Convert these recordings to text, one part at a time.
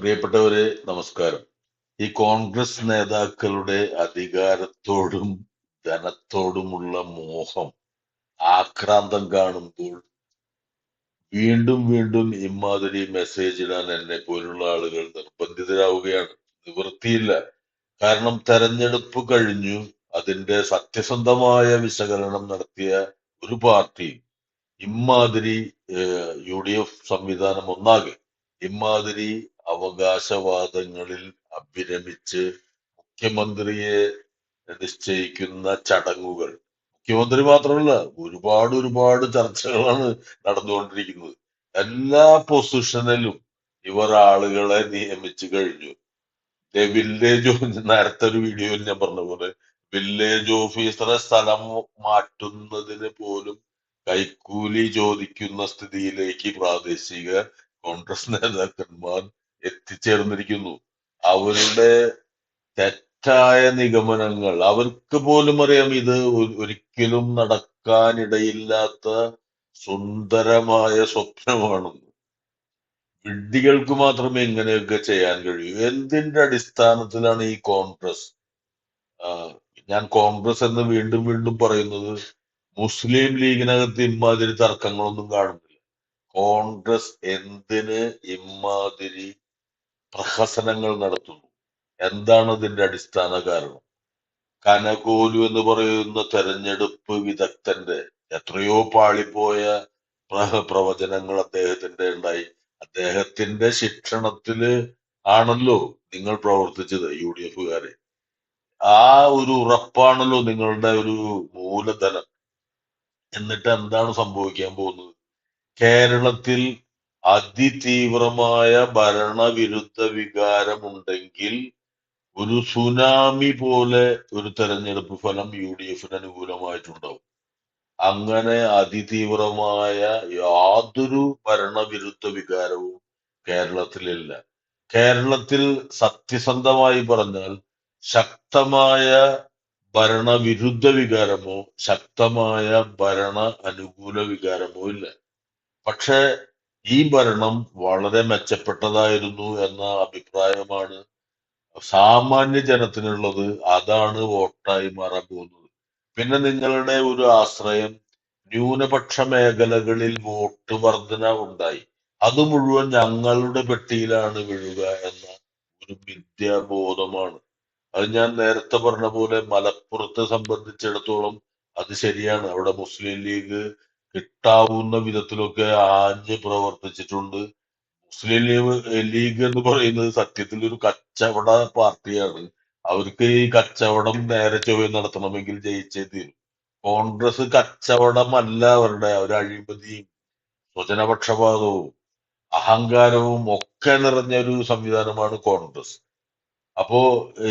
പ്രിയപ്പെട്ടവരെ, നമസ്കാരം. ഈ കോൺഗ്രസ് നേതാക്കളുടെ അധികാരത്തോടും ധനത്തോടുമുള്ള മോഹം, ആക്രാന്തം കാണുമ്പോൾ വീണ്ടും വീണ്ടും ഇമാതിരി മെസ്സേജ് ഇടാൻ എന്നെ പോലുള്ള ആളുകൾ നിർബന്ധിതരാവുകയാണ്. നിവൃത്തിയില്ല. കാരണം തെരഞ്ഞെടുപ്പ് കഴിഞ്ഞു. അതിന്റെ സത്യസന്ധമായ വിശകലനം നടത്തിയ ഒരു പാർട്ടി ഇമ്മാതിരി യു ഡി എഫ് സംവിധാനം ഒന്നാകെ ഇമ്മാതിരി അവകാശവാദങ്ങളിൽ അഭിരമിച്ച് മുഖ്യമന്ത്രിയെ നിശ്ചയിക്കുന്ന ചടങ്ങുകൾ, മുഖ്യമന്ത്രി മാത്രമല്ല, ഒരുപാട് ചർച്ചകളാണ് നടന്നുകൊണ്ടിരിക്കുന്നത്. എല്ലാ പൊസിഷനിലും ഇവർ ആളുകളെ നിയമിച്ചു കഴിഞ്ഞു. വില്ലേജ് നേരത്തെ ഒരു വീഡിയോയിൽ ഞാൻ പറഞ്ഞ പോലെ വില്ലേജ് ഓഫീസറെ സ്ഥലം മാറ്റുന്നതിന് പോലും കൈക്കൂലി ചോദിക്കുന്ന സ്ഥിതിയിലേക്ക് പ്രാദേശിക കോൺഗ്രസ് നേതാക്കന്മാർ എത്തിച്ചേർന്നിരിക്കുന്നു. അവരുടെ തെറ്റായ നിഗമനങ്ങൾ അവർക്ക് പോലും അറിയാം. ഇത് ഒരിക്കലും നടക്കാനിടയില്ലാത്ത സുന്ദരമായ സ്വപ്നമാണെന്ന്. വിഡ്ഢികൾക്ക് മാത്രമേ ഇങ്ങനെയൊക്കെ ചെയ്യാൻ കഴിയൂ. എന്തിന്റെ അടിസ്ഥാനത്തിലാണ് ഈ കോൺഗ്രസ്? ആഹ് ഞാൻ കോൺഗ്രസ് എന്ന് വീണ്ടും വീണ്ടും പറയുന്നത്, മുസ്ലിം ലീഗിനകത്ത് ഇമാതിരി തർക്കങ്ങളൊന്നും കാണുന്നില്ല. കോൺഗ്രസ് എന്തിന് ഇമാതിരി പ്രഹസനങ്ങൾ നടത്തുന്നു? എന്താണ് ഇതിന്റെ അടിസ്ഥാന കാരണം? കനകോലു എന്ന് പറയുന്ന തെരഞ്ഞെടുപ്പ് വിദഗ്ധന്റെ എത്രയോ പാളിപ്പോയ പ്രവചനങ്ങൾ അദ്ദേഹത്തിന്റെ ഉണ്ടായി. അദ്ദേഹത്തിന്റെ ശിക്ഷണത്തില് ആണല്ലോ നിങ്ങൾ പ്രവർത്തിച്ചത്, യു ഡി എഫുകാരെ. ആ ഒരു ഉറപ്പാണല്ലോ നിങ്ങളുടെ ഒരു മൂലധനം. എന്നിട്ട് എന്താണ് സംഭവിക്കാൻ പോകുന്നത്? കേരളത്തിൽ അതിതീവ്രമായ ഭരണവിരുദ്ധ വികാരമുണ്ടെങ്കിൽ ഒരു സുനാമി പോലെ ഒരു തെരഞ്ഞെടുപ്പ് ഫലം യു ഡി എഫിന് അനുകൂലമായിട്ടുണ്ടാവും. അങ്ങനെ അതിതീവ്രമായ യാതൊരു ഭരണവിരുദ്ധ വികാരവും കേരളത്തിലില്ല. കേരളത്തിൽ സത്യസന്ധമായി പറഞ്ഞാൽ ശക്തമായ ഭരണവിരുദ്ധ വികാരമോ ശക്തമായ ഭരണ അനുകൂല വികാരമോ ഇല്ല. പക്ഷെ ഈ ഭരണം വളരെ മെച്ചപ്പെട്ടതായിരുന്നു എന്ന അഭിപ്രായമാണ് സാമാന്യ ജനത്തിനുള്ളത്. അതാണ് വോട്ടായി മാറാൻ പോകുന്നത്. പിന്നെ നിങ്ങളുടെ ഒരു ആശ്രയം ന്യൂനപക്ഷ മേഖലകളിൽ വോട്ട് വർധന ഉണ്ടായി, അത് മുഴുവൻ ഞങ്ങളുടെ പെട്ടിയിലാണ് വീഴുക എന്ന ഒരു മിഥ്യാബോധമാണ്. അത് ഞാൻ നേരത്തെ പറഞ്ഞ പോലെ മലപ്പുറത്തെ സംബന്ധിച്ചിടത്തോളം അത് ശരിയാണ്. അവിടെ മുസ്ലിം ലീഗ് കിട്ടാവുന്ന വിധത്തിലൊക്കെ ആഞ്ഞ് പ്രവർത്തിച്ചിട്ടുണ്ട്. മുസ്ലിം ലീഗ് എന്ന് പറയുന്നത് സത്യത്തിൽ ഒരു കച്ചവട പാർട്ടിയാണ്. അവർക്ക് ഈ കച്ചവടം നേരെ ചൊവ്വെ നടത്തണമെങ്കിൽ ജയിച്ചേ തീരും. കോൺഗ്രസ് കച്ചവടമല്ല അവരുടെ. ഒരു അഴിമതിയും സ്വജനപക്ഷപാതവും അഹങ്കാരവും ഒക്കെ നിറഞ്ഞ ഒരു സംവിധാനമാണ് കോൺഗ്രസ്. അപ്പോ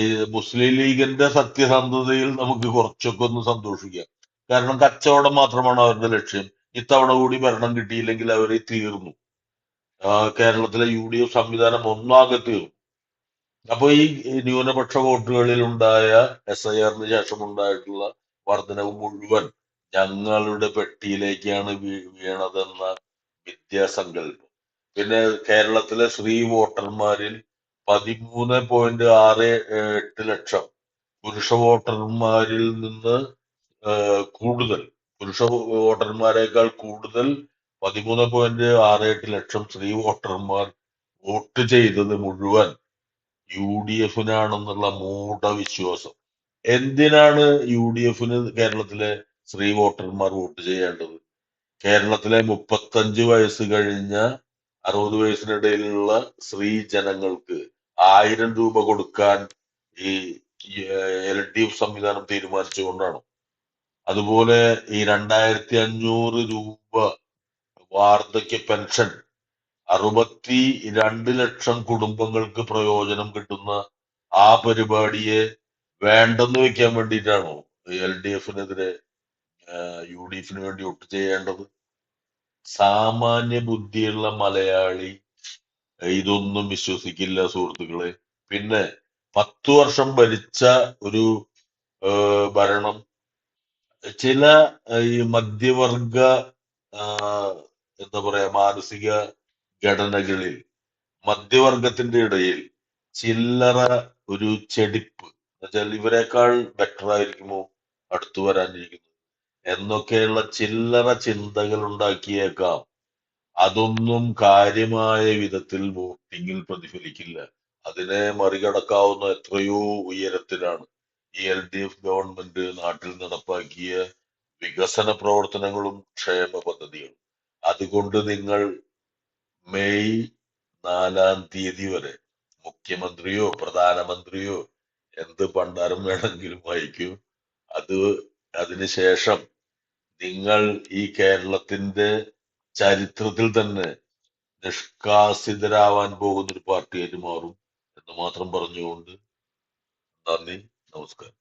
ഈ മുസ്ലിം ലീഗിന്റെ സത്യസന്ധതയിൽ നമുക്ക് കുറച്ചൊക്കെ ഒന്ന് സന്തോഷിക്കാം. കാരണം കച്ചവടം മാത്രമാണ് അവരുടെ ലക്ഷ്യം. ഇത്തവണ കൂടി ഭരണം കിട്ടിയില്ലെങ്കിൽ അവർ തീർന്നു. കേരളത്തിലെ യു ഡി എഫ് സംവിധാനം ഒന്നാകെ തീർന്നു. അപ്പൊ ഈ ന്യൂനപക്ഷ വോട്ടുകളിൽ ഉണ്ടായ SIR-ന് ശേഷം ഉണ്ടായിട്ടുള്ള വർധനവ് മുഴുവൻ ഞങ്ങളുടെ പെട്ടിയിലേക്കാണ് വീണതെന്ന വിദ്യാസങ്കല്പം. പിന്നെ കേരളത്തിലെ സ്ത്രീ വോട്ടർമാരിൽ 13.68 ലക്ഷം പുരുഷ വോട്ടർമാരിൽ നിന്ന് കൂടുതൽ, പുരുഷ വോട്ടർമാരെക്കാൾ കൂടുതൽ 13.68 ലക്ഷം സ്ത്രീ വോട്ടർമാർ വോട്ട് ചെയ്തത് മുഴുവൻ യു ഡി എഫിനാണെന്നുള്ള മൂഢവിശ്വാസം. എന്തിനാണ് യു ഡി എഫിന് കേരളത്തിലെ സ്ത്രീ വോട്ടർമാർ വോട്ട് ചെയ്യേണ്ടത്? കേരളത്തിലെ 35 വയസ്സ് കഴിഞ്ഞ 60 വയസ്സിനിടയിലുള്ള സ്ത്രീ ജനങ്ങൾക്ക് 1000 രൂപ കൊടുക്കാൻ ഈ LDF സംവിധാനം തീരുമാനിച്ചുകൊണ്ടാണ്. അതുപോലെ ഈ 2500 രൂപ വാർദ്ധക്യ പെൻഷൻ 62 ലക്ഷം കുടുംബങ്ങൾക്ക് പ്രയോജനം കിട്ടുന്ന ആ പരിപാടിയെ വേണ്ടെന്ന് വെക്കാൻ വേണ്ടിയിട്ടാണോ LDF-നെതിരെ UDF-ന് വേണ്ടി വോട്ട് ചെയ്യേണ്ടത്? സാമാന്യ ബുദ്ധിയുള്ള മലയാളി ഇതൊന്നും വിശ്വസിക്കില്ല സുഹൃത്തുക്കളെ. പിന്നെ 10 വർഷം ഭരിച്ച ഒരു ഭരണം ചില ഈ മധ്യവർഗ എന്താ പറയാ മാനസിക ഘടനകളിൽ മധ്യവർഗത്തിന്റെ ഇടയിൽ ചില്ലറ ഒരു ചെടിപ്പ് എന്നുവെച്ചാൽ ഇവരെക്കാൾ ബെറ്റർ ആയിരിക്കുമോ അടുത്തു വരാനിരിക്കുന്നത് എന്നൊക്കെയുള്ള ചില്ലറ ചിന്തകൾ ഉണ്ടാക്കിയേക്കാം. അതൊന്നും കാര്യമായ വിധത്തിൽ വോട്ടിങ്ങിൽ പ്രതിഫലിക്കില്ല. അതിനെ മറികടക്കാവുന്ന എത്രയോ ഉയരത്തിലാണ് ഈ LDF ഗവൺമെന്റ് നാട്ടിൽ നടപ്പാക്കിയ വികസന പ്രവർത്തനങ്ങളും ക്ഷേമ പദ്ധതികളും. അതുകൊണ്ട് നിങ്ങൾ മെയ് 4 വരെ മുഖ്യമന്ത്രിയോ പ്രധാനമന്ത്രിയോ എന്ത് പണ്ടാരം വേണമെങ്കിലും വഹിക്കൂ. അത് അതിനുശേഷം നിങ്ങൾ ഈ കേരളത്തിന്റെ ചരിത്രത്തിൽ തന്നെ നിഷ്കാസിതരാവാൻ പോകുന്ന ഒരു പാർട്ടിയായിട്ട് മാറും എന്ന് മാത്രം പറഞ്ഞുകൊണ്ട് നന്ദി, നമസ്കാരം.